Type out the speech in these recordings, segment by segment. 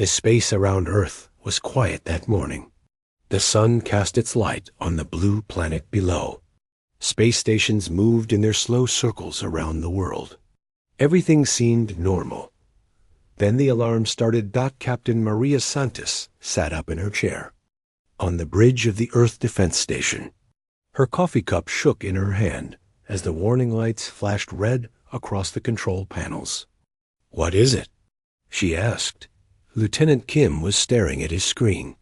The space around Earth was quiet that morning. The sun cast its light on the blue planet below. Space stations moved in their slow circles around the world. Everything seemed normal. Then the alarm started. Captain Maria Santos sat up in her chair. On the bridge of the Earth Defense Station, her coffee cup shook in her hand as the warning lights flashed red across the control panels. "What is it?" she asked. Lieutenant Kim was staring at his screen.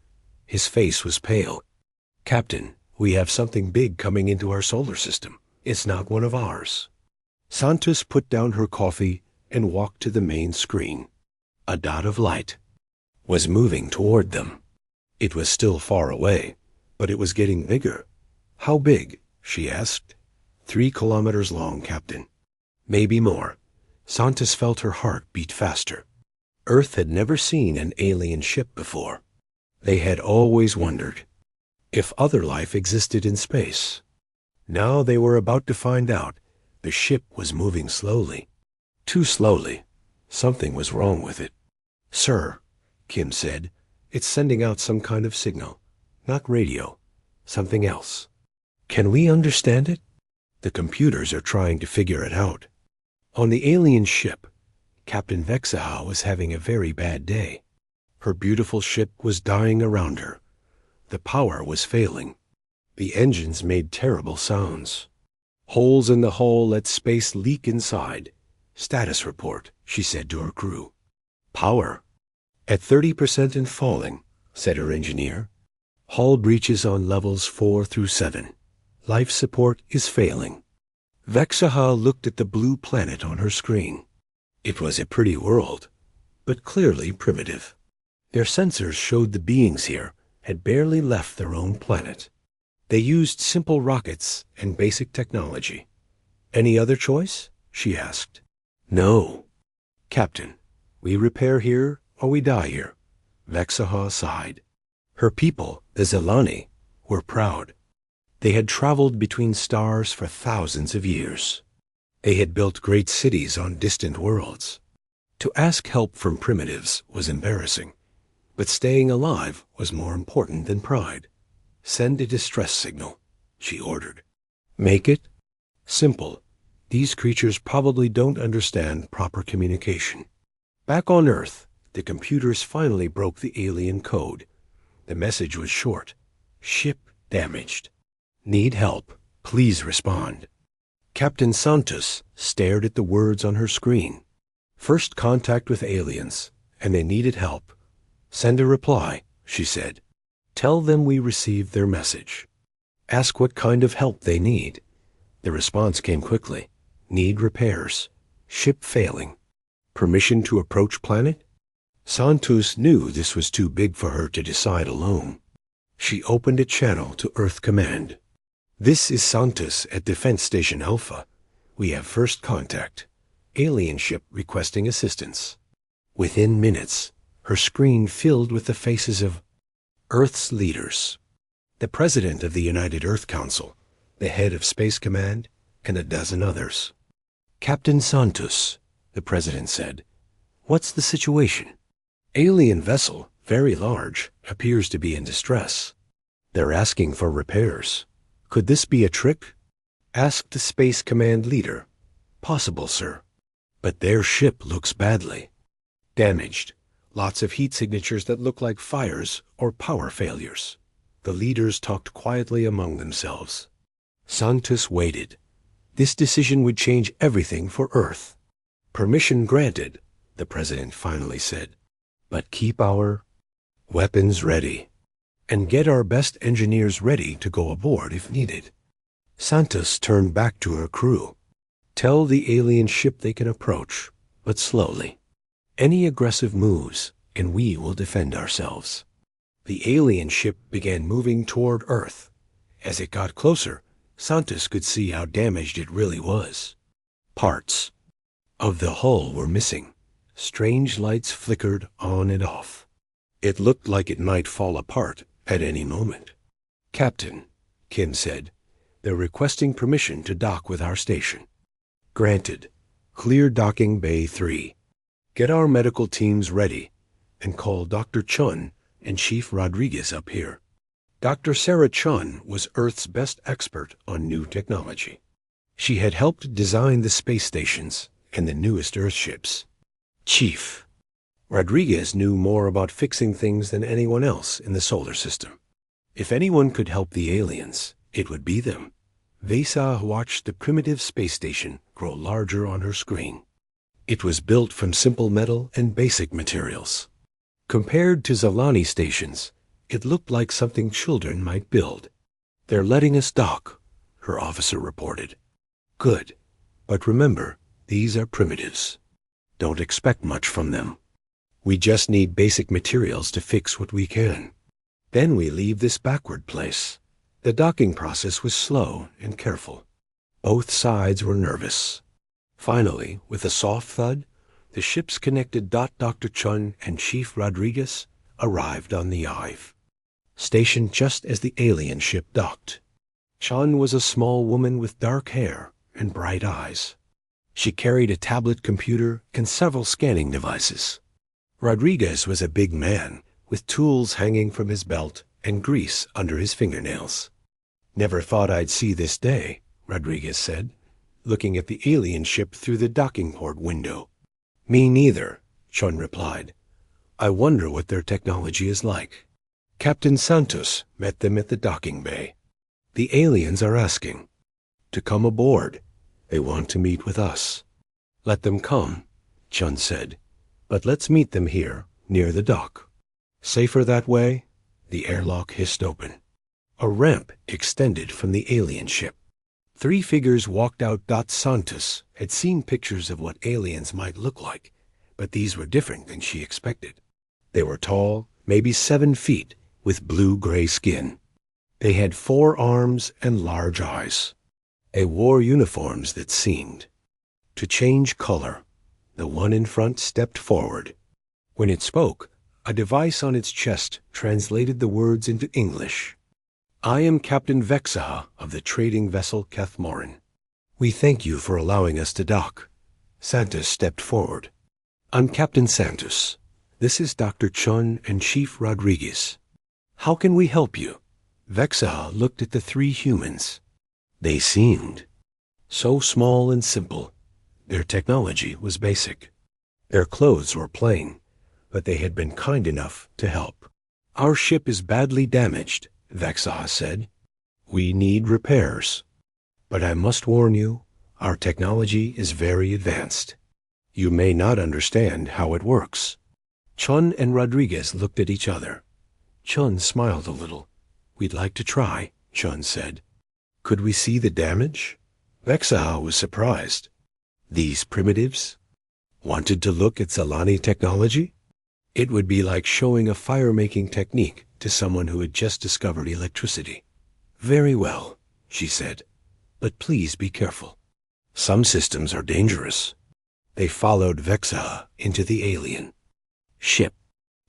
His face was pale. "Captain, we have something big coming into our solar system. It's not one of ours." Santos put down her coffee and walked to the main screen. A dot of light was moving toward them. It was still far away, but it was getting bigger. "How big?" she asked. 3 kilometers long, Captain. Maybe more. Santos felt her heart beat faster. Earth had never seen an alien ship before. They had always wondered if other life existed in space. Now they were about to find out. The ship was moving slowly. Too slowly. Something was wrong with it. "Sir," Kim said, "it's sending out some kind of signal. Not radio. Something else. Can we understand it?" "The computers are trying to figure it out." On the alien ship, Captain Vexaha was having a very bad day. Her beautiful ship was dying around her. The power was failing. The engines made terrible sounds. Holes in the hull let space leak inside. "Status report," she said to her crew. "Power at 30% and falling," said her engineer. "Hull breaches on levels 4 through 7. Life support is failing." Vexaha looked at the blue planet on her screen. It was a pretty world, but clearly primitive. Their sensors showed the beings here had barely left their own planet. They used simple rockets and basic technology. "Any other choice?" she asked. "No. Captain, we repair here or we die here." Vexaha sighed. Her people, the Zelani, were proud. They had traveled between stars for thousands of years. They had built great cities on distant worlds. To ask help from primitives was embarrassing, but staying alive was more important than pride. "Send a distress signal," she ordered. "Make it simple. These creatures probably don't understand proper communication." Back on Earth, the computers finally broke the alien code. The message was short. "Ship damaged. Need help. Please respond." Captain Santos stared at the words on her screen. First contact with aliens, and they needed help. "Send a reply," she said. "Tell them we received their message. Ask what kind of help they need." The response came quickly. "Need repairs. Ship failing. Permission to approach planet?" Santos knew this was too big for her to decide alone. She opened a channel to Earth Command. "This is Santos at Defense Station Alpha. We have first contact. Alien ship requesting assistance." Within minutes, her screen filled with the faces of Earth's leaders. The President of the United Earth Council, the head of Space Command, and a dozen others. "Captain Santos," the President said, "what's the situation?" "Alien vessel, very large, appears to be in distress. They're asking for repairs. Could this be a trick?" Asked the Space Command leader. "Possible, sir. But their ship looks badly. Damaged. Lots of heat signatures that look like fires or power failures." The leaders talked quietly among themselves. Santos waited. This decision would change everything for Earth. "Permission granted," the President finally said. "But keep our weapons ready. And get our best engineers ready to go aboard if needed." Santos turned back to her crew. "Tell the alien ship they can approach, but slowly. Any aggressive moves, and we will defend ourselves." The alien ship began moving toward Earth. As it got closer, Santos could see how damaged it really was. Parts of the hull were missing. Strange lights flickered on and off. It looked like it might fall apart at any moment. "Captain," Kim said, "they're requesting permission to dock with our station." "Granted. Clear docking bay 3. Get our medical teams ready. and call Dr. Chun and Chief Rodriguez up here. Dr. Sarah Chun was Earth's best expert on new technology. She had helped design the space stations and the newest Earthships. Chief Rodriguez knew more about fixing things than anyone else in the solar system. If anyone could help the aliens, it would be them. Vesa watched the primitive space station grow larger on her screen. It was built from simple metal and basic materials. Compared to Zalani stations, it looked like something children might build. "They're letting us dock," her officer reported. "Good. But remember, these are primitives. Don't expect much from them. We just need basic materials to fix what we can. Then we leave this backward place." The docking process was slow and careful. Both sides were nervous. Finally, with a soft thud, the ships connected. Dr. Chun and Chief Rodriguez arrived on the Ive, stationed just as the alien ship docked. Chun was a small woman with dark hair and bright eyes. She carried a tablet computer and several scanning devices. Rodriguez was a big man with tools hanging from his belt and grease under his fingernails. "Never thought I'd see this day," Rodriguez said, looking at the alien ship through the docking port window. "Me neither," Chun replied. "I wonder what their technology is like." Captain Santos met them at the docking bay. "The aliens are asking to come aboard. They want to meet with us." "Let them come," Chun said, "but let's meet them here, near the dock. Safer that way?" The airlock hissed open. A ramp extended from the alien ship. 3 figures walked out. Santos had seen pictures of what aliens might look like, but these were different than she expected. They were tall, maybe 7 feet, with blue-gray skin. They had 4 arms and large eyes. They wore uniforms that seemed to change color. The one in front stepped forward. When it spoke, a device on its chest translated the words into English. "I am Captain Vexaha of the trading vessel Kethmorin. We thank you for allowing us to dock." Santos stepped forward. "I'm Captain Santos. This is Dr. Chun and Chief Rodriguez. How can we help you?" Vexaha looked at the 3 humans. They seemed so small and simple. Their technology was basic. Their clothes were plain, but they had been kind enough to help. "Our ship is badly damaged," Vexaha said. "We need repairs. But I must warn you, our technology is very advanced. You may not understand how it works." Chun and Rodriguez looked at each other. Chun smiled a little. "We'd like to try," Chun said. "Could we see the damage?" Vexaha was surprised. These primitives wanted to look at Zalani technology? It would be like showing a fire-making technique to someone who had just discovered electricity. "Very well," she said, "but please be careful. Some systems are dangerous." They followed Vexaha into the alien ship.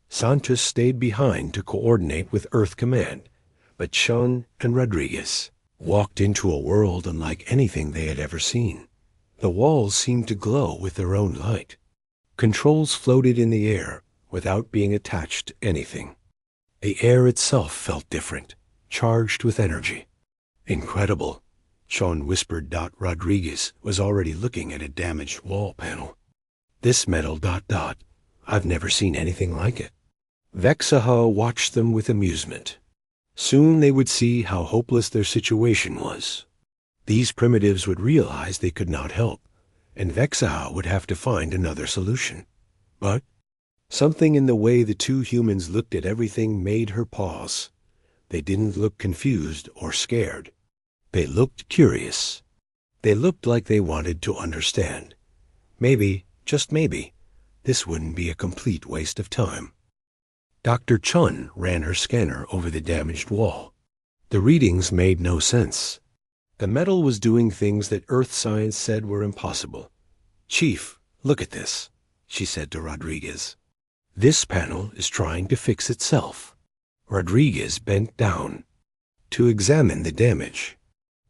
Santos stayed behind to coordinate with Earth Command, but Chun and Rodriguez walked into a world unlike anything they had ever seen. The walls seemed to glow with their own light. Controls floated in the air without being attached to anything. The air itself felt different, charged with energy. "Incredible," Chun whispered. Rodriguez was already looking at a damaged wall panel. "This metal ... I've never seen anything like it." Vexaha watched them with amusement. Soon they would see how hopeless their situation was. These primitives would realize they could not help, and Vexaha would have to find another solution. But something in the way the 2 humans looked at everything made her pause. They didn't look confused or scared. They looked curious. They looked like they wanted to understand. Maybe, just maybe, this wouldn't be a complete waste of time. Dr. Chun ran her scanner over the damaged wall. The readings made no sense. The metal was doing things that Earth science said were impossible. "Chief, look at this," she said to Rodriguez. "This panel is trying to fix itself." Rodriguez bent down to examine the damage.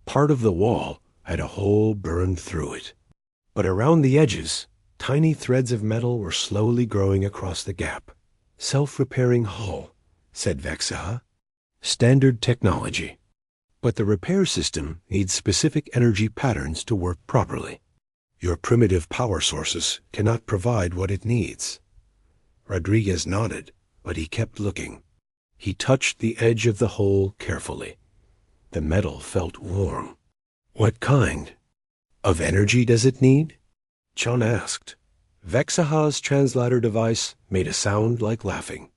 Part of the wall had a hole burned through it, but around the edges, tiny threads of metal were slowly growing across the gap. Self-repairing hull, said Vexaha. Standard technology. But the repair system needs specific energy patterns to work properly. Your primitive power sources cannot provide what it needs. Rodriguez nodded, but he kept looking. He touched the edge of the hole carefully. The metal felt warm. What kind of energy does it need? Chun asked. Vexaha's translator device made a sound like laughing.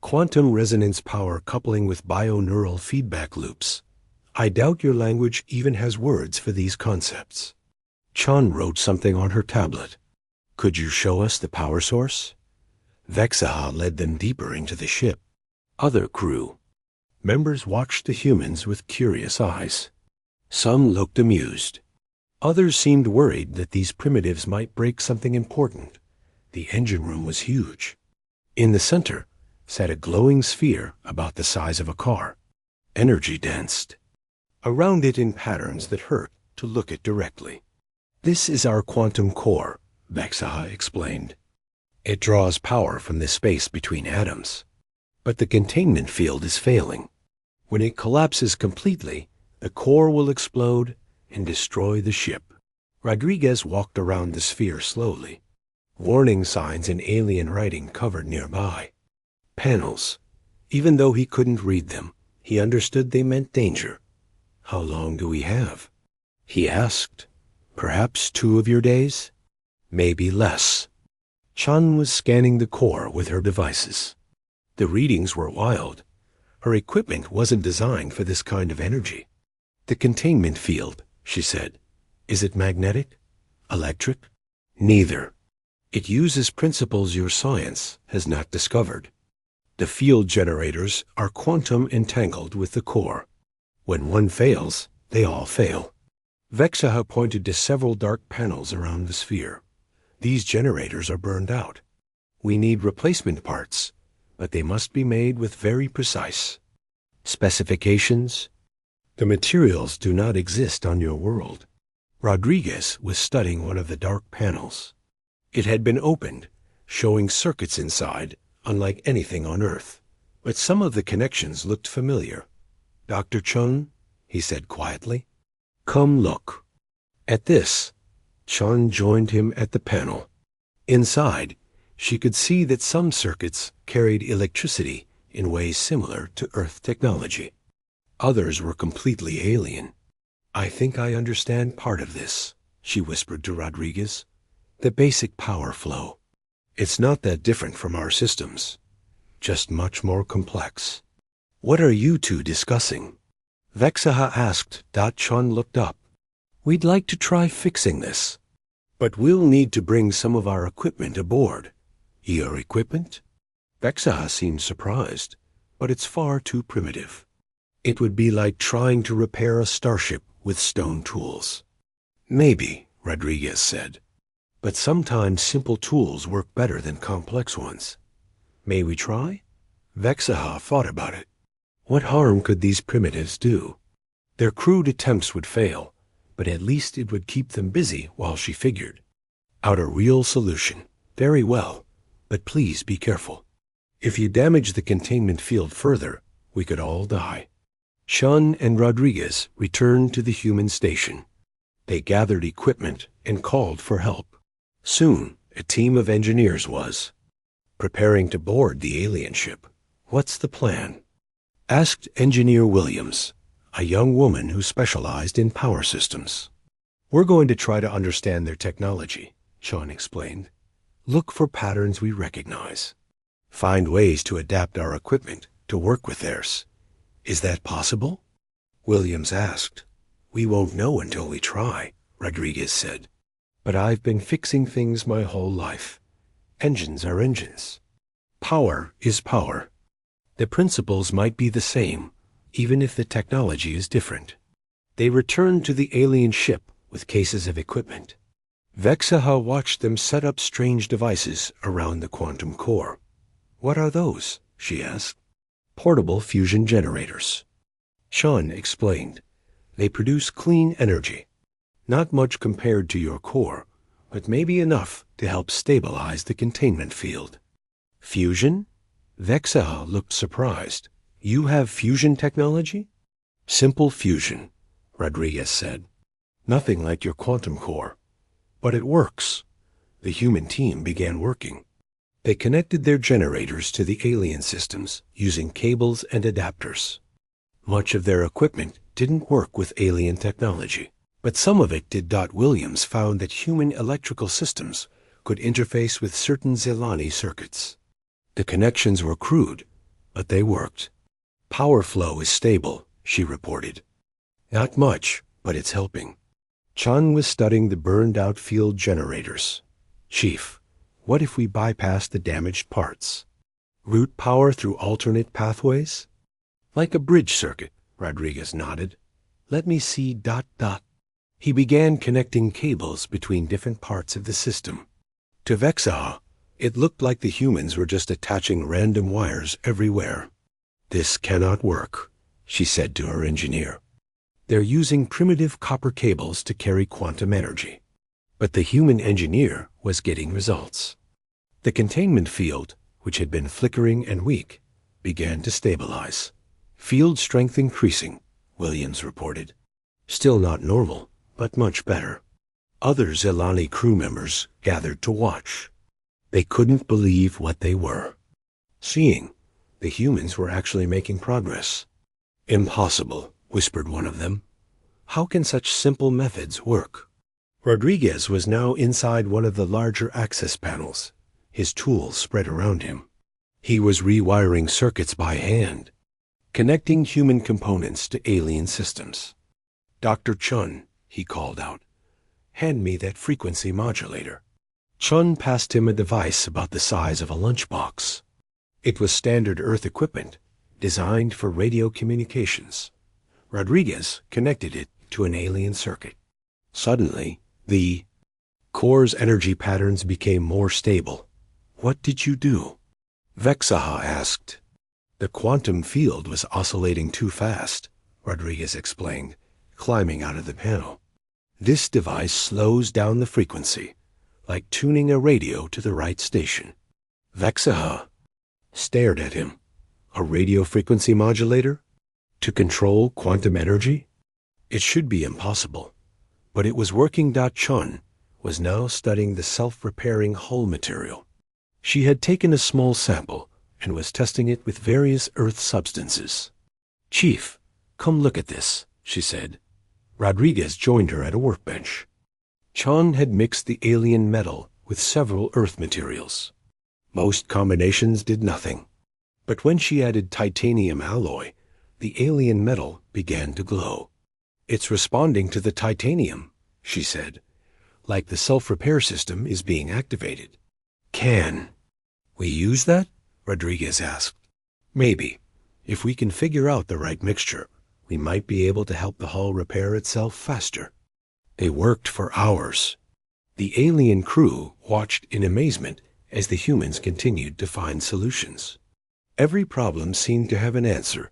Quantum resonance power coupling with bioneural feedback loops. I doubt your language even has words for these concepts. Chun wrote something on her tablet. Could you show us the power source? Vexaha led them deeper into the ship. Other crew members watched the humans with curious eyes. Some looked amused. Others seemed worried that these primitives might break something important. The engine room was huge. In the center sat a glowing sphere about the size of a car, energy-dense. Around it in patterns that hurt to look at directly. This is our quantum core, Vexaha explained. It draws power from the space between atoms. But the containment field is failing. When it collapses completely, the core will explode and destroy the ship. Rodriguez walked around the sphere slowly. Warning signs in alien writing covered nearby. Panels. Even though he couldn't read them, he understood they meant danger. How long do we have? He asked. Perhaps 2 of your days? Maybe less. Chun was scanning the core with her devices. The readings were wild. Her equipment wasn't designed for this kind of energy. The containment field, she said. Is it magnetic? Electric? Neither. It uses principles your science has not discovered. The field generators are quantum entangled with the core. When one fails, they all fail. Vexaha pointed to several dark panels around the sphere. These generators are burned out. We need replacement parts, but they must be made with very precise specifications. The materials do not exist on your world. Rodriguez was studying one of the dark panels. It had been opened, showing circuits inside, unlike anything on Earth. But some of the connections looked familiar. Dr. Chun, he said quietly, come look. At this, Chun joined him at the panel. Inside, she could see that some circuits carried electricity in ways similar to Earth technology. Others were completely alien. I think I understand part of this, she whispered to Rodriguez. The basic power flow. It's not that different from our systems, just much more complex. What are you two discussing? Vexaha asked. Chun looked up. We'd like to try fixing this, but we'll need to bring some of our equipment aboard. Your equipment? Vexaha seemed surprised, but it's far too primitive. It would be like trying to repair a starship with stone tools. Maybe, Rodriguez said. But sometimes simple tools work better than complex ones. May we try? Vexaha thought about it. What harm could these primitives do? Their crude attempts would fail, but at least it would keep them busy while she figured out a real solution. Very well, but please be careful. If you damage the containment field further, we could all die. Chun and Rodriguez returned to the human station. They gathered equipment and called for help. Soon, a team of engineers was preparing to board the alien ship. What's the plan? Asked Engineer Williams, a young woman who specialized in power systems. We're going to try to understand their technology, Chun explained. Look for patterns we recognize. Find ways to adapt our equipment to work with theirs. Is that possible? Williams asked. We won't know until we try, Rodriguez said. But I've been fixing things my whole life. Engines are engines. Power is power. The principles might be the same, even if the technology is different. They returned to the alien ship with cases of equipment. Vexaha watched them set up strange devices around the quantum core. What are those? She asked. Portable fusion generators. Chun explained. They produce clean energy. Not much compared to your core, but maybe enough to help stabilize the containment field. Fusion? Vexa looked surprised. You have fusion technology? Simple fusion, Rodriguez said. Nothing like your quantum core. But it works. The human team began working. They connected their generators to the alien systems using cables and adapters. Much of their equipment didn't work with alien technology, but some of it did. Williams found that human electrical systems could interface with certain Zelani circuits. The connections were crude, but they worked. Power flow is stable, she reported. Not much, but it's helping. Chun was studying the burned-out field generators. Chief, what if we bypass the damaged parts? Route power through alternate pathways? Like a bridge circuit, Rodriguez nodded. Let me see ... He began connecting cables between different parts of the system. To Vexa, it looked like the humans were just attaching random wires everywhere. This cannot work, she said to her engineer. They're using primitive copper cables to carry quantum energy. But the human engineer was getting results. The containment field, which had been flickering and weak, began to stabilize. Field strength increasing, Williams reported. Still not normal, but much better. Other Zelani crew members gathered to watch. They couldn't believe what they were seeing. The humans were actually making progress. Impossible, whispered one of them. How can such simple methods work? Rodriguez was now inside one of the larger access panels, his tools spread around him. He was rewiring circuits by hand, connecting human components to alien systems. Dr. Chun, he called out, hand me that frequency modulator. Chun passed him a device about the size of a lunchbox. It was standard Earth equipment, designed for radio communications. Rodriguez connected it to an alien circuit. Suddenly, the core's energy patterns became more stable. What did you do? Vexaha asked. The quantum field was oscillating too fast, Rodriguez explained, climbing out of the panel. This device slows down the frequency, like tuning a radio to the right station. Vexaha stared at him. A radio frequency modulator? To control quantum energy? It should be impossible. But it was working. Chun was now studying the self-repairing hull material. She had taken a small sample and was testing it with various Earth substances. Chief, come look at this, she said. Rodriguez joined her at a workbench. Chun had mixed the alien metal with several Earth materials. Most combinations did nothing. But when she added titanium alloy, the alien metal began to glow. It's responding to the titanium, she said, like the self-repair system is being activated. Can we use that? Rodriguez asked. Maybe. If we can figure out the right mixture, we might be able to help the hull repair itself faster. They worked for hours. The alien crew watched in amazement as the humans continued to find solutions. Every problem seemed to have an answer,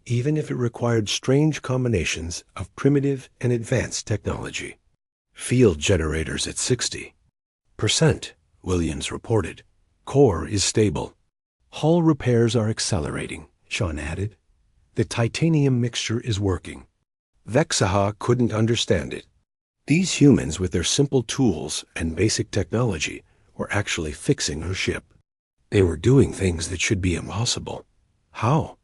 even if it required strange combinations of primitive and advanced technology. Field generators at 60%, Williams reported. Core is stable. Hull repairs are accelerating, Sean added. The titanium mixture is working. Vexaha couldn't understand it. These humans with their simple tools and basic technology were actually fixing her ship. They were doing things that should be impossible. How?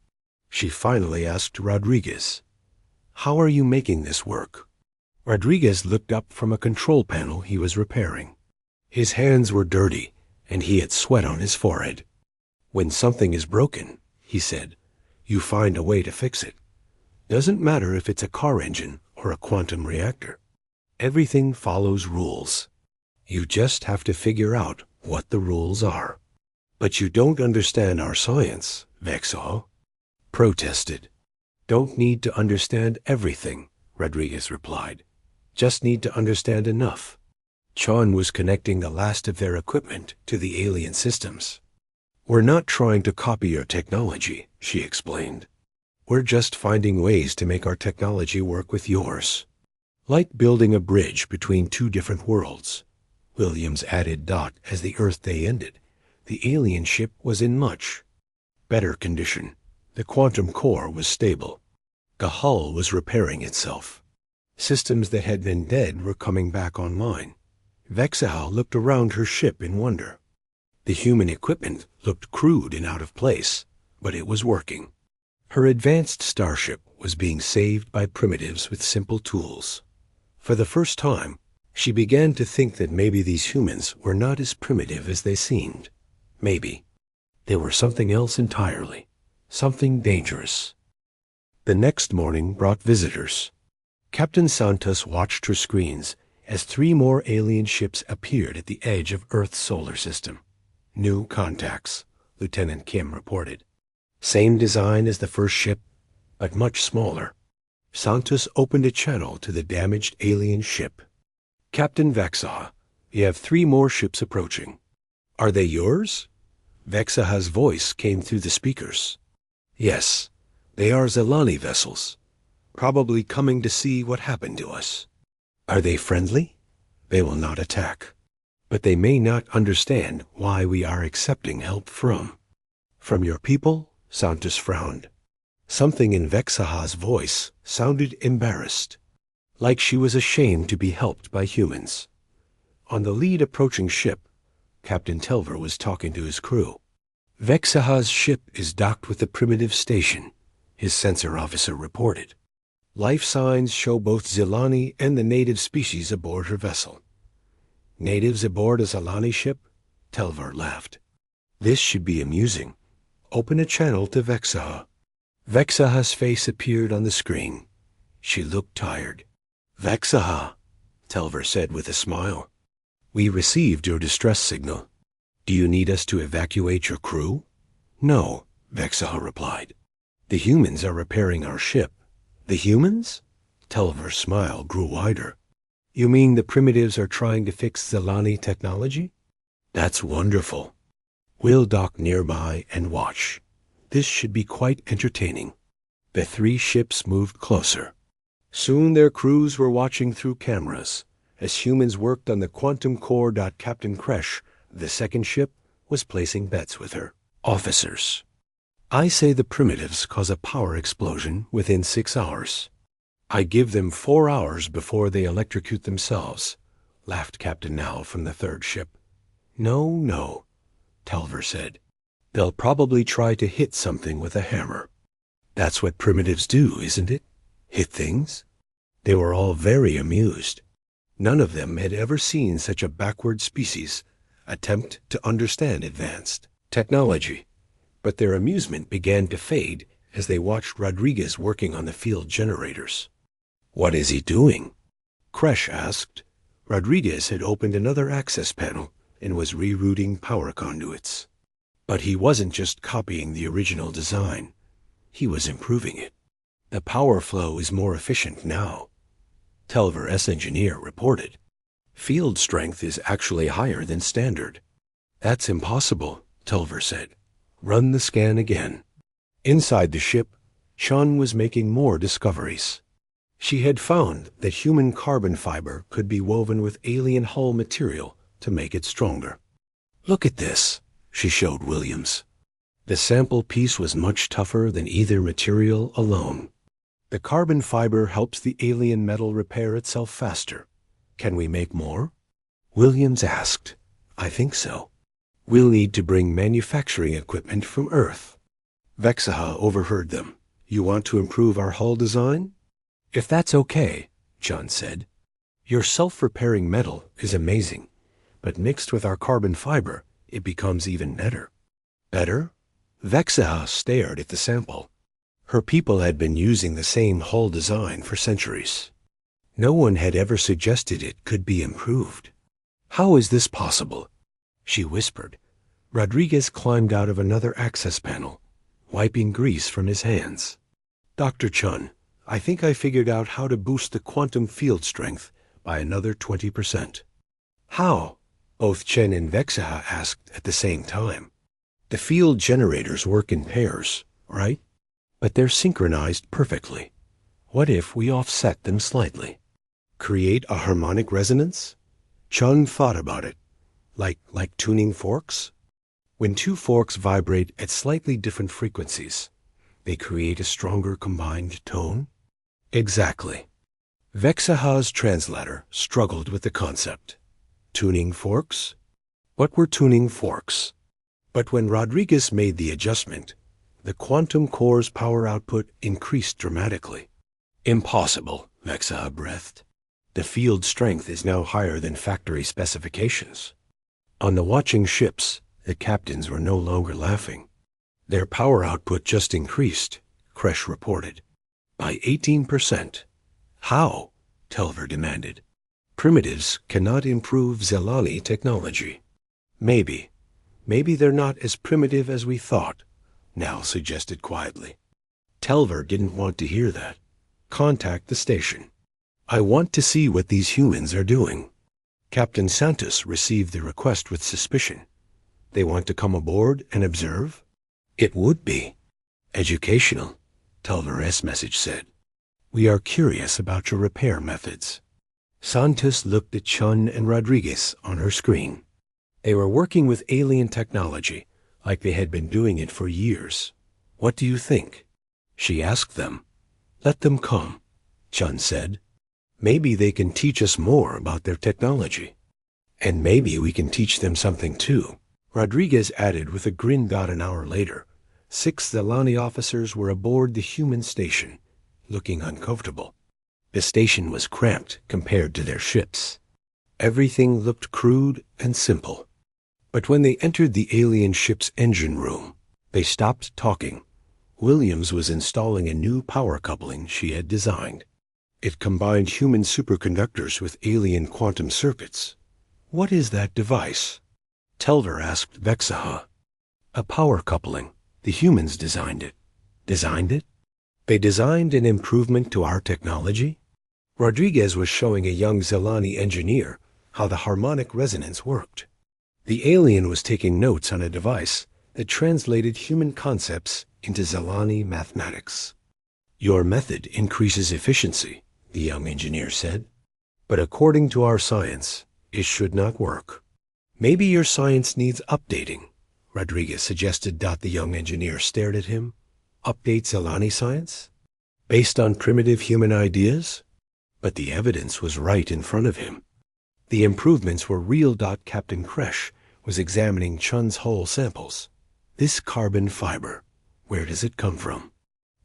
She finally asked Rodriguez. How are you making this work? Rodriguez looked up from a control panel he was repairing. His hands were dirty, and he had sweat on his forehead. When something is broken, he said, you find a way to fix it. Doesn't matter if it's a car engine or a quantum reactor. Everything follows rules. You just have to figure out what the rules are. But you don't understand our science, Vexaw protested. Don't need to understand everything, Rodriguez replied. Just need to understand enough. Chun was connecting the last of their equipment to the alien systems. We're not trying to copy your technology, she explained. We're just finding ways to make our technology work with yours. Like building a bridge between two different worlds. Williams added. As the Earth Day ended, the alien ship was in much Better condition. The quantum core was stable. The hull was repairing itself. Systems that had been dead were coming back online. Vexahal looked around her ship in wonder. The human equipment looked crude and out of place, but it was working. Her advanced starship was being saved by primitives with simple tools. For the first time, she began to think that maybe these humans were not as primitive as they seemed. Maybe. They were something else entirely. Something dangerous. The next morning brought visitors. Captain Santos watched her screens as 3 more alien ships appeared at the edge of Earth's solar system. New contacts, Lieutenant Kim reported. Same design as the first ship, but much smaller. Santos opened a channel to the damaged alien ship. Captain Vexaha, you have 3 more ships approaching. Are they yours? Vexaha's voice came through the speakers. Yes, they are Zelani vessels, probably coming to see what happened to us. Are they friendly? They will not attack, but they may not understand why we are accepting help from. From your people? Santos frowned. Something in Vexaha's voice sounded embarrassed, like she was ashamed to be helped by humans. On the lead approaching ship, Captain Telver was talking to his crew. Vexaha's ship is docked with the primitive station, his sensor officer reported. Life signs show both Zelani and the native species aboard her vessel. Natives aboard a Zelani ship? Telver laughed. This should be amusing. Open a channel to Vexaha. Vexaha's face appeared on the screen. She looked tired. Vexaha, Telver said with a smile. We received your distress signal. Do you need us to evacuate your crew? No, Vexaha replied. The humans are repairing our ship. The humans? Telver's smile grew wider. You mean the primitives are trying to fix Zelani technology? That's wonderful. We'll dock nearby and watch. This should be quite entertaining. The 3 ships moved closer. Soon their crews were watching through cameras as humans worked on the quantum core. Captain Kresh, the second ship, was placing bets with her officers. I say the primitives cause a power explosion within 6 hours. I give them 4 hours before they electrocute themselves, laughed Captain Now from the 3rd ship. No, Telver said. They'll probably try to hit something with a hammer. That's what primitives do, isn't it? Hit things? They were all very amused. None of them had ever seen such a backward species attempt to understand advanced technology. But their amusement began to fade as they watched Rodriguez working on the field generators. What is he doing? Kresh asked. Rodriguez had opened another access panel and was rerouting power conduits. But he wasn't just copying the original design. He was improving it. The power flow is more efficient now, Telver S-Engineer reported. Field strength is actually higher than standard. That's impossible, Telver said. Run the scan again. Inside the ship, Chun was making more discoveries. She had found that human carbon fiber could be woven with alien hull material to make it stronger. Look at this, she showed Williams. The sample piece was much tougher than either material alone. The carbon fiber helps the alien metal repair itself faster. Can we make more? Williams asked. I think so. We'll need to bring manufacturing equipment from Earth. Vexaha overheard them. You want to improve our hull design? If that's okay, John said. Your self-repairing metal is amazing, but mixed with our carbon fiber, it becomes even better. Better? Vexaha stared at the sample. Her people had been using the same hull design for centuries. No one had ever suggested it could be improved. How is this possible? She whispered. Rodriguez climbed out of another access panel, wiping grease from his hands. Dr. Chun, I think I figured out how to boost the quantum field strength by another 20%. How? Both Chen and Vexaha asked at the same time. The field generators work in pairs, right? But they're synchronized perfectly. What if we offset them slightly? Create a harmonic resonance? Chun thought about it. Like tuning forks? When two forks vibrate at slightly different frequencies, they create a stronger combined tone? Exactly. Vexaha's translator struggled with the concept. Tuning forks? What were tuning forks? But when Rodriguez made the adjustment, the quantum core's power output increased dramatically. Impossible, Vexaha breathed. The field strength is now higher than factory specifications. On the watching ships, the captains were no longer laughing. Their power output just increased, Kresh reported. By 18%. How? Telver demanded. Primitives cannot improve Zelani technology. Maybe they're not as primitive as we thought, Nal suggested quietly. Telver didn't want to hear that. Contact the station. I want to see what these humans are doing. Captain Santos received the request with suspicion. They want to come aboard and observe? It would be educational, Telver's message said. We are curious about your repair methods. Santos looked at Chun and Rodriguez on her screen. They were working with alien technology, like they had been doing it for years. What do you think? She asked them. Let them come, Chun said. Maybe they can teach us more about their technology. And maybe we can teach them something too, Rodriguez added with a grin. About an hour later, 6 Zelani officers were aboard the human station, looking uncomfortable. The station was cramped compared to their ships. Everything looked crude and simple. But when they entered the alien ship's engine room, they stopped talking. Williams was installing a new power coupling she had designed. It combined human superconductors with alien quantum circuits. What is that device? Telver asked Vexaha. A power coupling. The humans designed it. Designed it? They designed an improvement to our technology? Rodriguez was showing a young Zelani engineer how the harmonic resonance worked. The alien was taking notes on a device that translated human concepts into Zelani mathematics. Your method increases efficiency, the young engineer said. But according to our science, it should not work. Maybe your science needs updating, Rodriguez suggested. The young engineer stared at him. Update Zelani science? Based on primitive human ideas? But the evidence was right in front of him. The improvements were real. Captain Kresh was examining Chun's whole samples. This carbon fiber, where does it come from?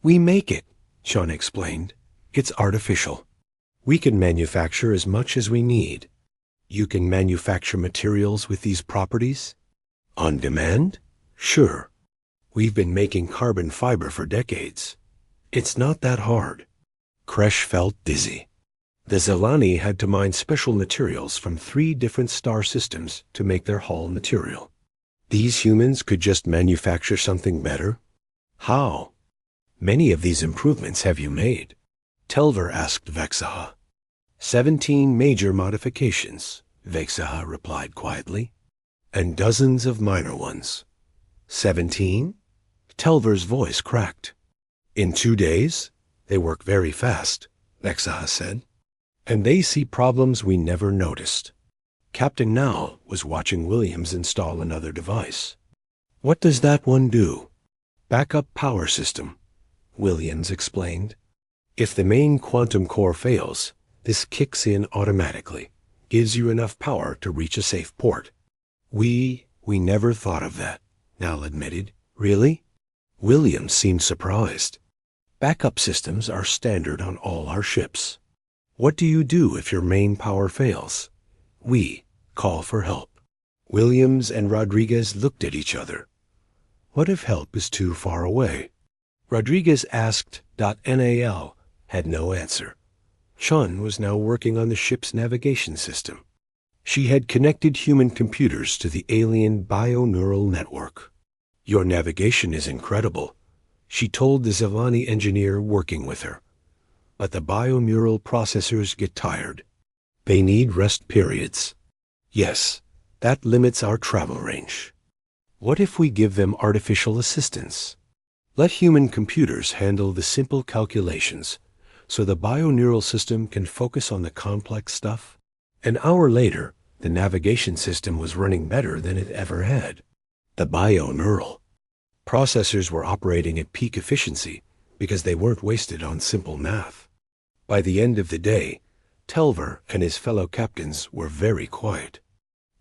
We make it, Chun explained. It's artificial. We can manufacture as much as we need. You can manufacture materials with these properties? On demand? Sure. We've been making carbon fiber for decades. It's not that hard. Kresh felt dizzy. The Zelani had to mine special materials from 3 different star systems to make their hull material. These humans could just manufacture something better? How? Many of these improvements have you made? Telver asked Vexaha. 17 major modifications, Vexaha replied quietly, and dozens of minor ones. 17? Telver's voice cracked. In 2 days? They work very fast, Vexaha said. And they see problems we never noticed. Captain Nal was watching Williams install another device. What does that one do? Backup power system, Williams explained. If the main quantum core fails, this kicks in automatically, gives you enough power to reach a safe port. We never thought of that, Nal admitted. Really? Williams seemed surprised. Backup systems are standard on all our ships. What do you do if your main power fails? We call for help. Williams and Rodriguez looked at each other. What if help is too far away? Rodriguez asked. Nal had no answer. Chun was now working on the ship's navigation system. She had connected human computers to the alien bioneural network. Your navigation is incredible, she told the Zelani engineer working with her. But the bioneural processors get tired. They need rest periods. Yes, that limits our travel range. What if we give them artificial assistance? Let human computers handle the simple calculations, so the bioneural system can focus on the complex stuff? An hour later, the navigation system was running better than it ever had. The bioneural processors were operating at peak efficiency because they weren't wasted on simple math. By the end of the day, Telver and his fellow captains were very quiet.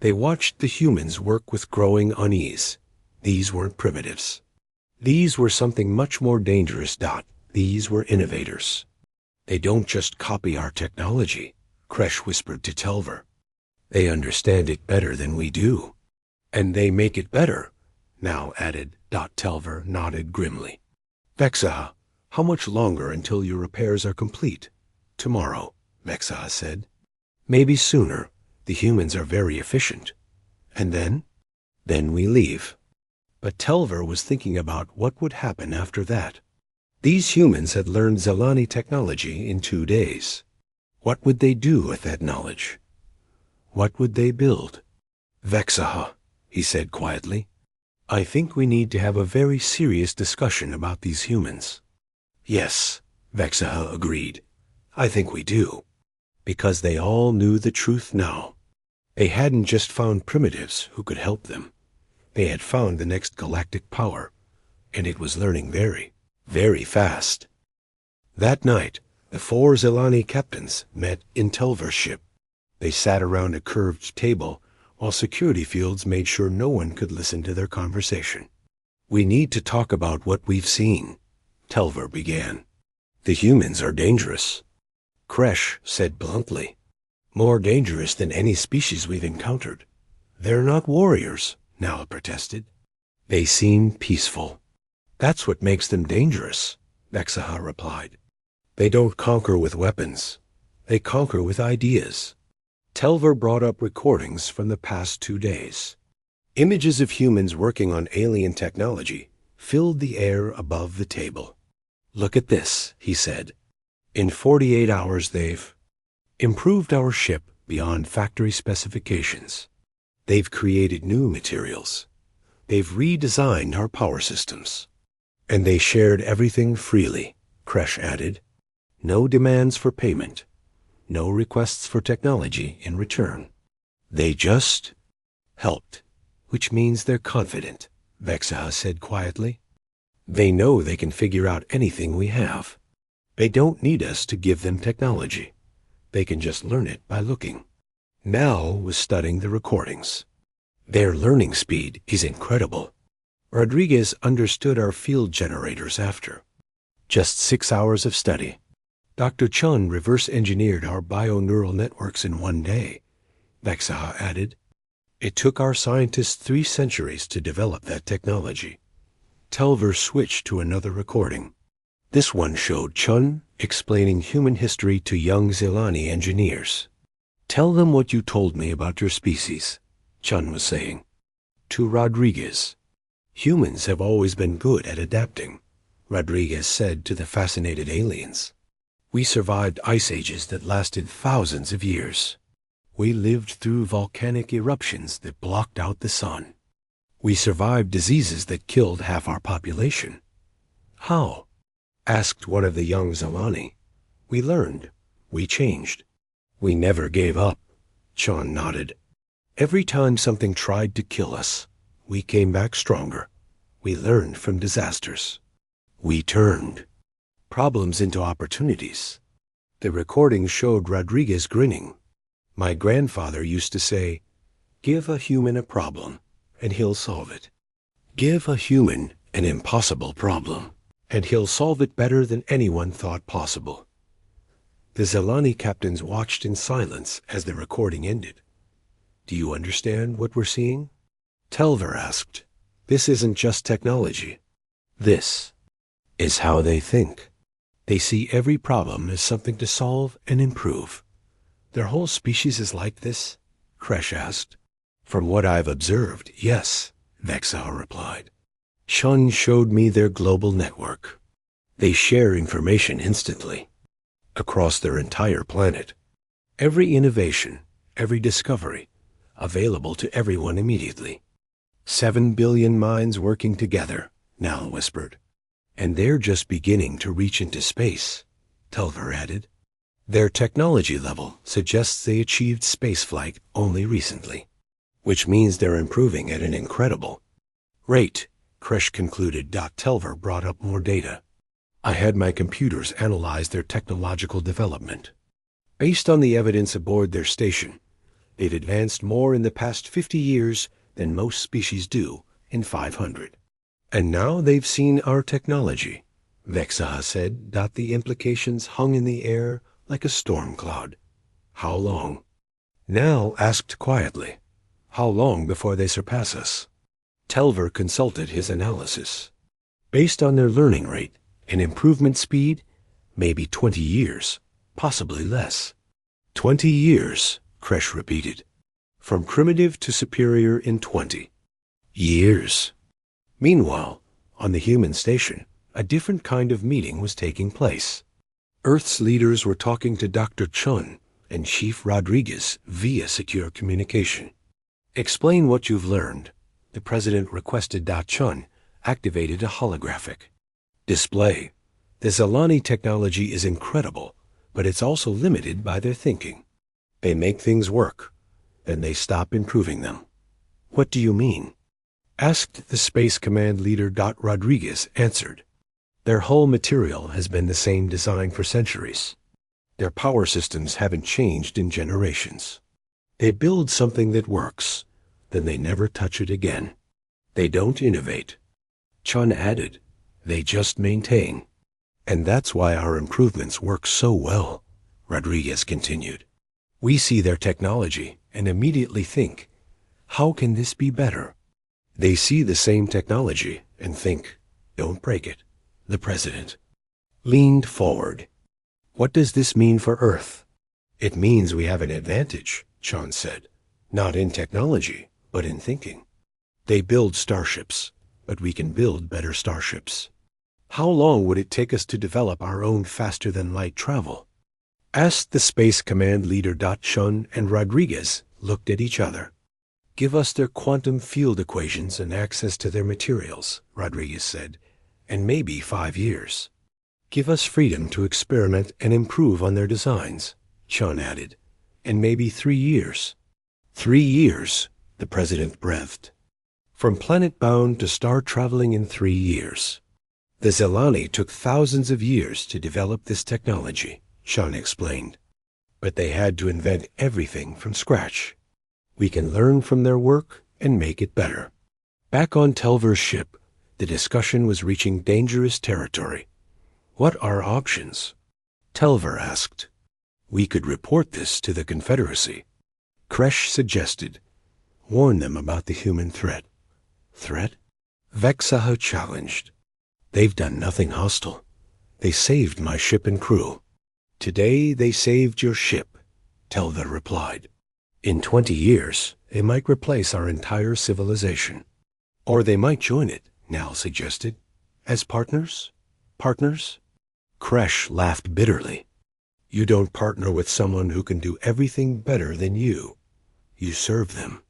They watched the humans work with growing unease. These weren't primitives. These were something much more dangerous. These were innovators. They don't just copy our technology, Kresh whispered to Telver. They understand it better than we do. And they make it better, now added. Telver nodded grimly. Vexaha, how much longer until your repairs are complete? Tomorrow, Vexaha said. Maybe sooner. The humans are very efficient. And then? Then we leave. But Telver was thinking about what would happen after that. These humans had learned Zelani technology in 2 days. What would they do with that knowledge? What would they build? Vexaha, he said quietly, I think we need to have a very serious discussion about these humans. Yes, Vexaha agreed. I think we do. Because they all knew the truth now. They hadn't just found primitives who could help them. They had found the next galactic power, and it was learning very, very fast. That night, the 4 Zelani captains met in Telver's ship. They sat around a curved table while security fields made sure no one could listen to their conversation. We need to talk about what we've seen, Telver began. The humans are dangerous. Kresh said bluntly. More dangerous than any species we've encountered. They're not warriors, Nala protested. They seem peaceful. That's what makes them dangerous, Vexaha replied. They don't conquer with weapons. They conquer with ideas. Telver brought up recordings from the past 2 days. Images of humans working on alien technology filled the air above the table. Look at this, he said. In 48 hours they've improved our ship beyond factory specifications. They've created new materials. They've redesigned our power systems. And they shared everything freely, Kresh added. No demands for payment. No requests for technology in return. They just helped, which means they're confident, Vexaha said quietly. They know they can figure out anything we have. They don't need us to give them technology. They can just learn it by looking. Nal was studying the recordings. Their learning speed is incredible. Rodriguez understood our field generators after just 6 hours of study. Dr. Chun reverse-engineered our bioneural networks in 1 day, Vexaha added. It took our scientists 3 centuries to develop that technology. Telver switched to another recording. This one showed Chun explaining human history to young Zelani engineers. Tell them what you told me about your species, Chun was saying. To Rodriguez. Humans have always been good at adapting, Rodriguez said to the fascinated aliens. We survived ice ages that lasted thousands of years. We lived through volcanic eruptions that blocked out the sun. We survived diseases that killed half our population. How? Asked one of the young Zelani. We learned. We changed. We never gave up, Chun nodded. Every time something tried to kill us, we came back stronger. We learned from disasters. We turned problems into opportunities. The recording showed Rodriguez grinning. My grandfather used to say, give a human a problem, and he'll solve it. Give a human an impossible problem, and he'll solve it better than anyone thought possible. The Zelani captains watched in silence as the recording ended. Do you understand what we're seeing? Telver asked. This isn't just technology. This is how they think. They see every problem as something to solve and improve. Their whole species is like this? Kresh asked. From what I've observed, yes, Vexaha replied. Chun showed me their global network. They share information instantly, across their entire planet. Every innovation, every discovery, available to everyone immediately. 7 billion minds working together, Nal whispered. And they're just beginning to reach into space, Telver added. Their technology level suggests they achieved spaceflight only recently, which means they're improving at an incredible Great, Kresh concluded. Telver brought up more data. I had my computers analyze their technological development. Based on the evidence aboard their station, they've advanced more in the past 50 years than most species do in 500. And now they've seen our technology, Vexaha said. The implications hung in the air like a storm cloud. How long? Nal asked quietly. How long before they surpass us? Telver consulted his analysis. Based on their learning rate and improvement speed, maybe 20 years, possibly less. 20 years, Kresh repeated. From primitive to superior in 20 years. Meanwhile, on the human station, a different kind of meeting was taking place. Earth's leaders were talking to Dr. Chun and Chief Rodriguez via secure communication. Explain what you've learned, the president requested. Chun activated a holographic display. The Zalani technology is incredible, but it's also limited by their thinking. They make things work, then they stop improving them. What do you mean? Asked the Space Command leader. Rodriguez answered. Their whole material has been the same design for centuries. Their power systems haven't changed in generations. They build something that works, then they never touch it again. They don't innovate. Chun added, they just maintain. And that's why our improvements work so well, Rodriguez continued. We see their technology and immediately think, how can this be better? They see the same technology and think, don't break it. The president leaned forward. What does this mean for Earth? It means we have an advantage, Chun said. Not in technology, but in thinking. They build starships, but we can build better starships. How long would it take us to develop our own faster-than-light travel? Asked the Space Command leader. Chun and Rodriguez looked at each other. Give us their quantum field equations and access to their materials, Rodriguez said, and maybe 5 years. Give us freedom to experiment and improve on their designs, Chun added, and maybe 3 years. 3 years, the president breathed. From planet-bound to star-traveling in 3 years. The Zelani took thousands of years to develop this technology, Chun explained. But they had to invent everything from scratch. We can learn from their work and make it better. Back on Telver's ship, the discussion was reaching dangerous territory. What are options? Telver asked. We could report this to the Confederacy. Kresh suggested. Warn them about the human threat. Threat? Vexaha challenged. They've done nothing hostile. They saved my ship and crew. Today they saved your ship, Telver replied. In 20 years, they might replace our entire civilization. Or they might join it, Nal suggested. As partners? Partners? Kresh laughed bitterly. You don't partner with someone who can do everything better than you. You serve them.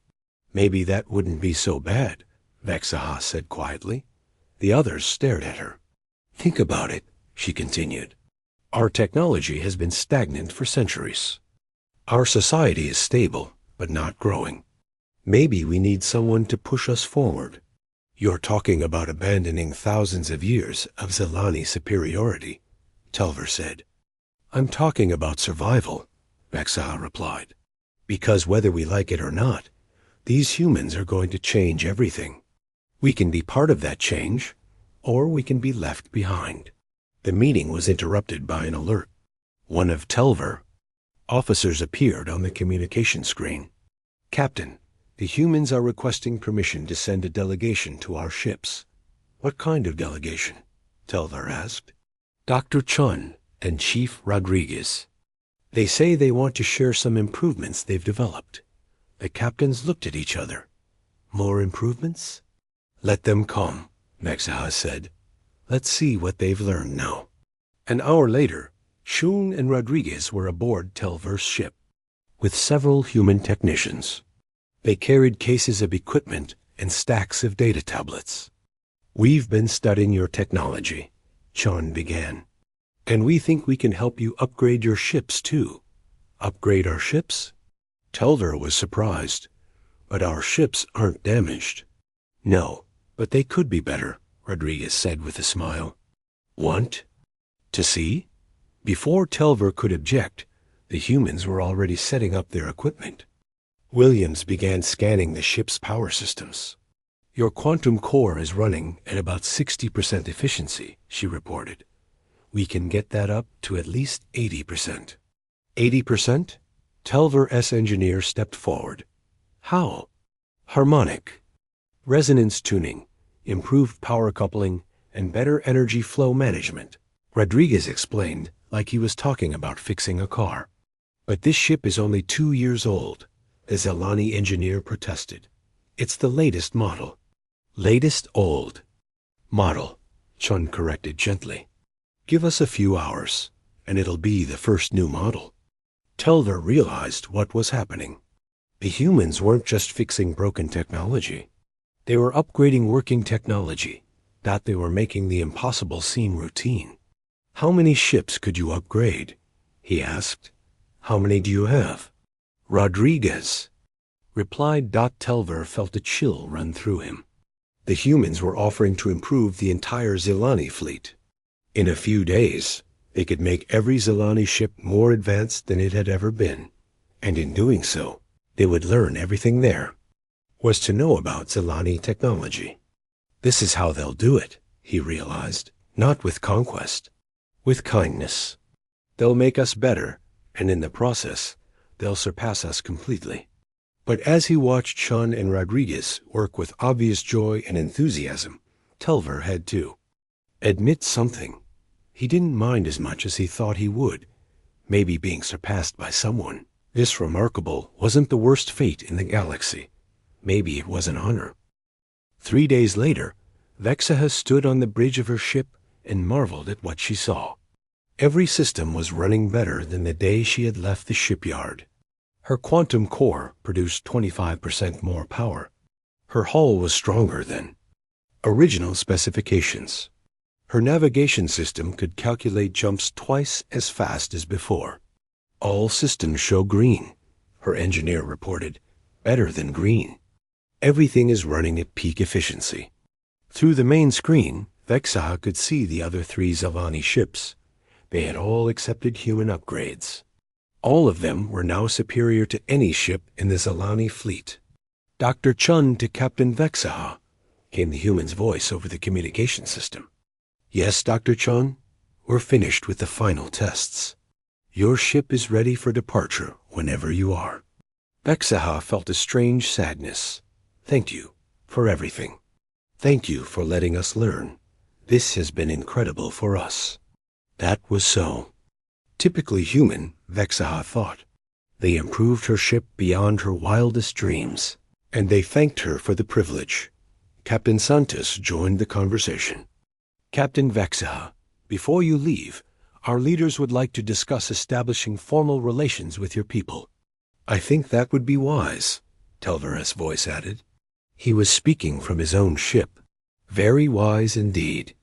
Maybe that wouldn't be so bad, Vexaha said quietly. The others stared at her. Think about it, she continued. Our technology has been stagnant for centuries. Our society is stable, but not growing. Maybe we need someone to push us forward. You're talking about abandoning thousands of years of Zelani superiority, Telver said. I'm talking about survival, Vexaha replied. Because whether we like it or not, these humans are going to change everything. We can be part of that change, or we can be left behind. The meeting was interrupted by an alert. One of Telver. Officers appeared on the communication screen. Captain, the humans are requesting permission to send a delegation to our ships. What kind of delegation? Telver asked. Dr. Chun and Chief Rodriguez. They say they want to share some improvements they've developed. The captains looked at each other. More improvements? Let them come, Vexaha said. Let's see what they've learned now. An hour later, Shun and Rodriguez were aboard Telver's ship, with several human technicians. They carried cases of equipment and stacks of data tablets. We've been studying your technology, Chun began. And we think we can help you upgrade your ships, too. Upgrade our ships? Telver was surprised. But our ships aren't damaged. No, But they could be better, Rodriguez said with a smile. Want to see? Before Telver could object, the humans were already setting up their equipment. Williams began scanning the ship's power systems. Your quantum core is running at about 60% efficiency, she reported. We can get that up to at least 80%. 80%? Telver-S engineer stepped forward. How? Harmonic. Resonance tuning, improved power coupling, and better energy flow management. Rodriguez explained like he was talking about fixing a car. But this ship is only 2 years old, the Zelani engineer protested. It's the latest model. Latest old model, Chun corrected gently. Give us a few hours, and it'll be the first new model. Telver realized what was happening. The humans weren't just fixing broken technology. They were upgrading working technology, that they were making the impossible seem routine. How many ships could you upgrade? He asked. How many do you have? Rodriguez replied. Telver felt a chill run through him. The humans were offering to improve the entire Zelani fleet. In a few days, they could make every Zelani ship more advanced than it had ever been, and in doing so, they would learn everything there was to know about Zelani technology. This is how they'll do it, he realized, not with conquest, with kindness. They'll make us better, and in the process, they'll surpass us completely. But as he watched Chun and Rodriguez work with obvious joy and enthusiasm, Telver had to admit something. He didn't mind as much as he thought he would, maybe being surpassed by someone. This remarkable wasn't the worst fate in the galaxy. Maybe it was an honor. 3 days later, Vexaha stood on the bridge of her ship and marveled at what she saw. Every system was running better than the day she had left the shipyard. Her quantum core produced 25% more power. Her hull was stronger than original specifications. Her navigation system could calculate jumps twice as fast as before. All systems show green, her engineer reported. Better than green. Everything is running at peak efficiency. Through the main screen, Vexaha could see the other 3 Zelani ships. They had all accepted human upgrades. All of them were now superior to any ship in the Zelani fleet. Dr. Chun to Captain Vexaha, came the human's voice over the communication system. Yes, Dr. Chun, we're finished with the final tests. Your ship is ready for departure whenever you are. Vexaha felt a strange sadness. Thank you for everything. Thank you for letting us learn. This has been incredible for us. That was so. Typically human, Vexaha thought. They improved her ship beyond her wildest dreams, and they thanked her for the privilege. Captain Santos joined the conversation. Captain Vexaha, before you leave, our leaders would like to discuss establishing formal relations with your people. I think that would be wise, Telver's voice added. He was speaking from his own ship. Very wise indeed.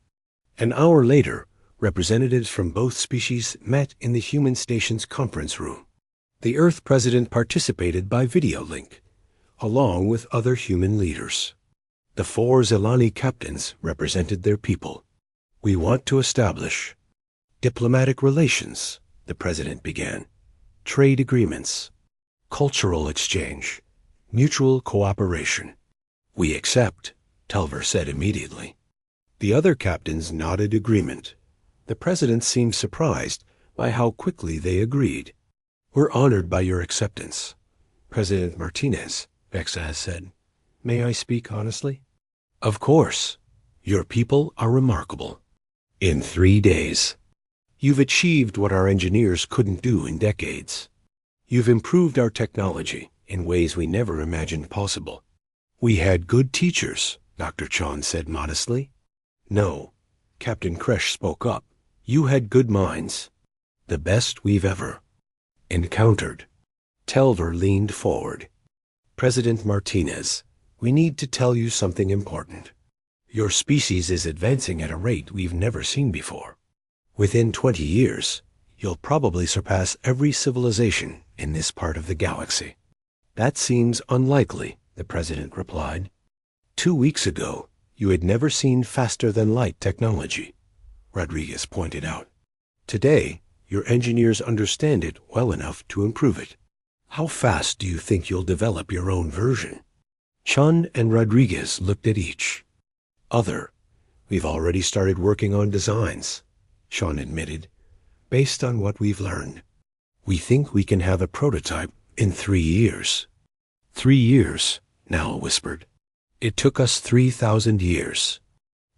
An hour later, representatives from both species met in the human station's conference room. The Earth president participated by video link, along with other human leaders. The 4 Zelani captains represented their people. We want to establish diplomatic relations, the president began. Trade agreements, cultural exchange, mutual cooperation. We accept, Telver said immediately. The other captains nodded agreement. The president seemed surprised by how quickly they agreed. We're honored by your acceptance, President Martinez, Vexaha said. May I speak honestly? Of course. Your people are remarkable. In 3 days, you've achieved what our engineers couldn't do in decades. You've improved our technology in ways we never imagined possible. We had good teachers, Dr. Chon said modestly. No, Captain Kresh spoke up. You had good minds. The best we've ever encountered. Telver leaned forward. President Martinez, we need to tell you something important. Your species is advancing at a rate we've never seen before. Within 20 years, you'll probably surpass every civilization in this part of the galaxy. That seems unlikely, the president replied. 2 weeks ago, You had never seen faster-than-light technology, Rodriguez pointed out. Today, your engineers understand it well enough to improve it. How fast do you think you'll develop your own version? Chun and Rodriguez looked at each other. We've already started working on designs, Chun admitted, based on what we've learned. We think we can have a prototype in 3 years. 3 years, Nal whispered. It took us 3,000 years.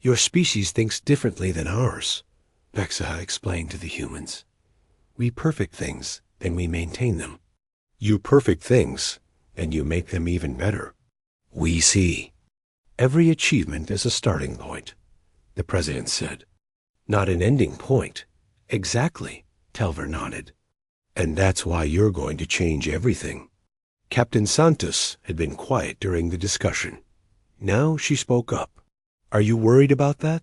Your species thinks differently than ours, Vexaha explained to the humans. We perfect things, then we maintain them. You perfect things, and you make them even better. We see. Every achievement is a starting point, the president said. Not an ending point. Exactly, Telver nodded. And that's why you're going to change everything. Captain Santos had been quiet during the discussion. Now she spoke up. Are you worried about that?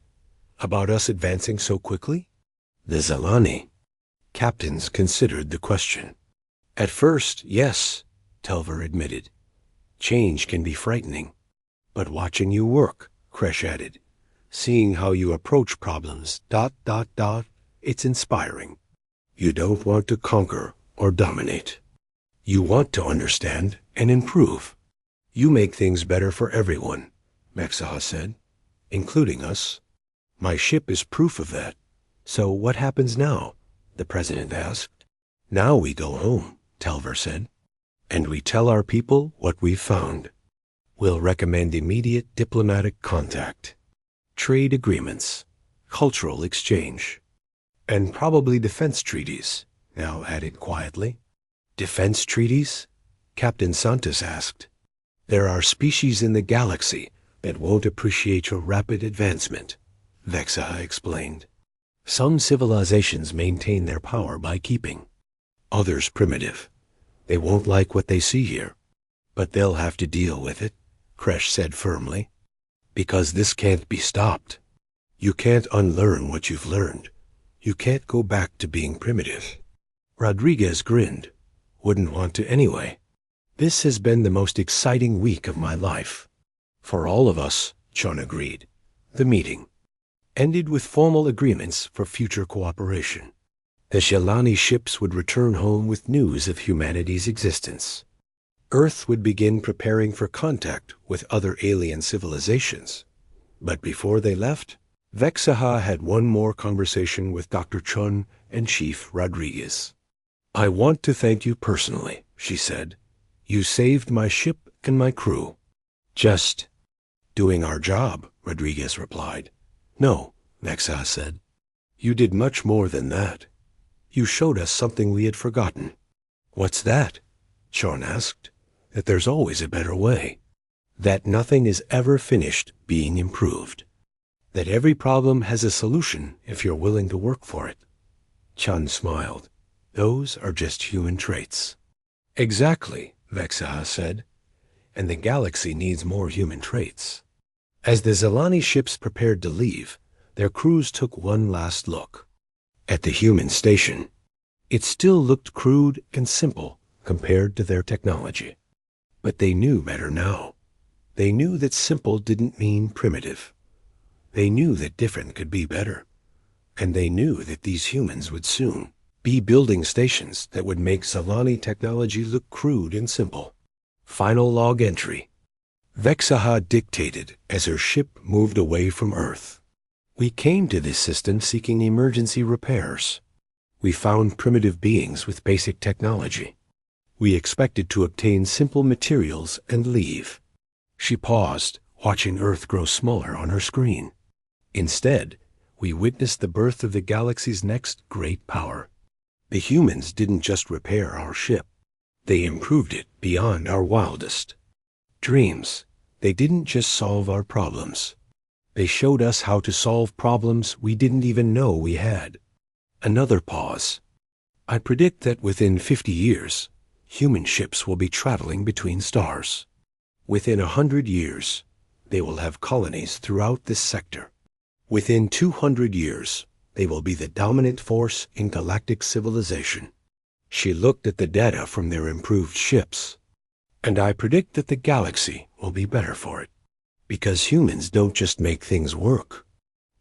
About us advancing so quickly? The Zelani. Captains considered the question. At first, yes, Telver admitted. Change can be frightening. But watching you work, Kresh added, seeing how you approach problems, it's inspiring. You don't want to conquer or dominate. You want to understand and improve. You make things better for everyone, Vexaha said, including us. My ship is proof of that. So what happens now? The president asked. Now we go home, Telver said, and we tell our people what we've found. We'll recommend immediate diplomatic contact, trade agreements, cultural exchange, and probably defense treaties, Nal added quietly. Defense treaties? Captain Santos asked. There are species in the galaxy that won't appreciate your rapid advancement, Vexaha explained. Some civilizations maintain their power by keeping. Others primitive. They won't like what they see here. But they'll have to deal with it, Kresh said firmly. Because this can't be stopped. You can't unlearn what you've learned. You can't go back to being primitive. Rodriguez grinned. Wouldn't want to anyway. This has been the most exciting week of my life. For all of us, Chun agreed. The meeting ended with formal agreements for future cooperation. The Shelani ships would return home with news of humanity's existence. Earth would begin preparing for contact with other alien civilizations. But before they left, Vexaha had one more conversation with Dr. Chun and Chief Rodriguez. I want to thank you personally, she said. You saved my ship and my crew. Just doing our job, Rodriguez replied. No, Vexaha said. You did much more than that. You showed us something we had forgotten. What's that? Chun asked. That there's always a better way. That nothing is ever finished being improved. That every problem has a solution if you're willing to work for it. Chun smiled. Those are just human traits. Exactly, Vexaha said. And the galaxy needs more human traits. As the Zelani ships prepared to leave, their crews took one last look. At the human station. It still looked crude and simple compared to their technology. But they knew better now. They knew that simple didn't mean primitive. They knew that different could be better. And they knew that these humans would soon be building stations that would make Zelani technology look crude and simple. Final log entry. Vexaha dictated as her ship moved away from Earth. We came to this system seeking emergency repairs. We found primitive beings with basic technology. We expected to obtain simple materials and leave. She paused, watching Earth grow smaller on her screen. Instead, we witnessed the birth of the galaxy's next great power. The humans didn't just repair our ship. They improved it beyond our wildest dreams. They didn't just solve our problems. They showed us how to solve problems we didn't even know we had. Another pause. I predict that within 50 years, human ships will be traveling between stars. Within 100 years, they will have colonies throughout this sector. Within 200 years, they will be the dominant force in galactic civilization. She looked at the data from their improved ships. And I predict that the galaxy will be better for it. Because humans don't just make things work.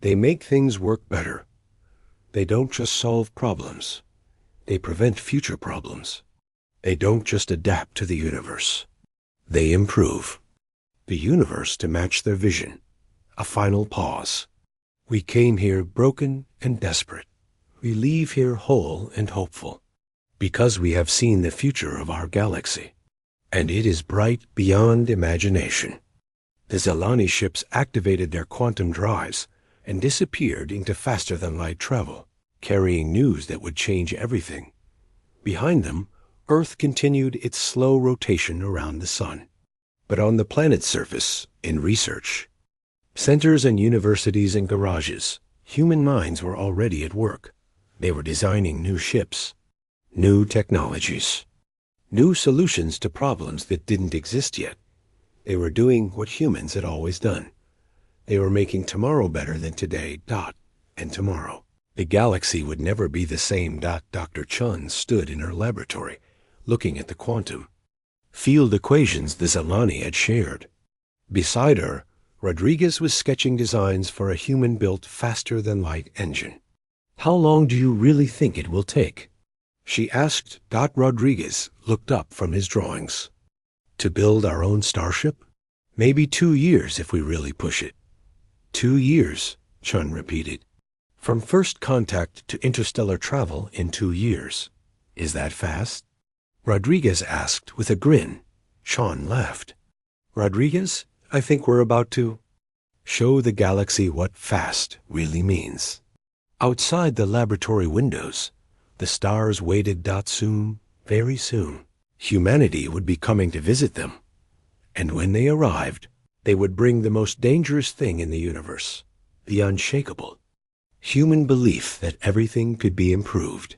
They make things work better. They don't just solve problems. They prevent future problems. They don't just adapt to the universe. They improve the universe to match their vision. A final pause. We came here broken and desperate. We leave here whole and hopeful, because we have seen the future of our galaxy, and it is bright beyond imagination. The Zelani ships activated their quantum drives and disappeared into faster-than-light travel, carrying news that would change everything. Behind them, Earth continued its slow rotation around the sun. But on the planet's surface, in research, centers and universities and garages, human minds were already at work. They were designing new ships, new technologies, new solutions to problems that didn't exist yet. They were doing what humans had always done. They were making tomorrow better than today, and tomorrow. The galaxy would never be the same. Dr. Chun stood in her laboratory, looking at the quantum field equations the Zelani had shared. Beside her, Rodriguez was sketching designs for a human-built faster-than-light engine. "How long do you really think it will take?" she asked. Rodriguez looked up from his drawings. "To build our own starship? Maybe 2 years if we really push it." 2 years, Chun repeated. "From first contact to interstellar travel in 2 years. Is that fast?" Rodriguez asked with a grin. Chun laughed. "Rodriguez, I think we're about to show the galaxy what fast really means." Outside the laboratory windows, the stars waited. Soon, very soon, humanity would be coming to visit them. And when they arrived, they would bring the most dangerous thing in the universe, the unshakable human belief that everything could be improved.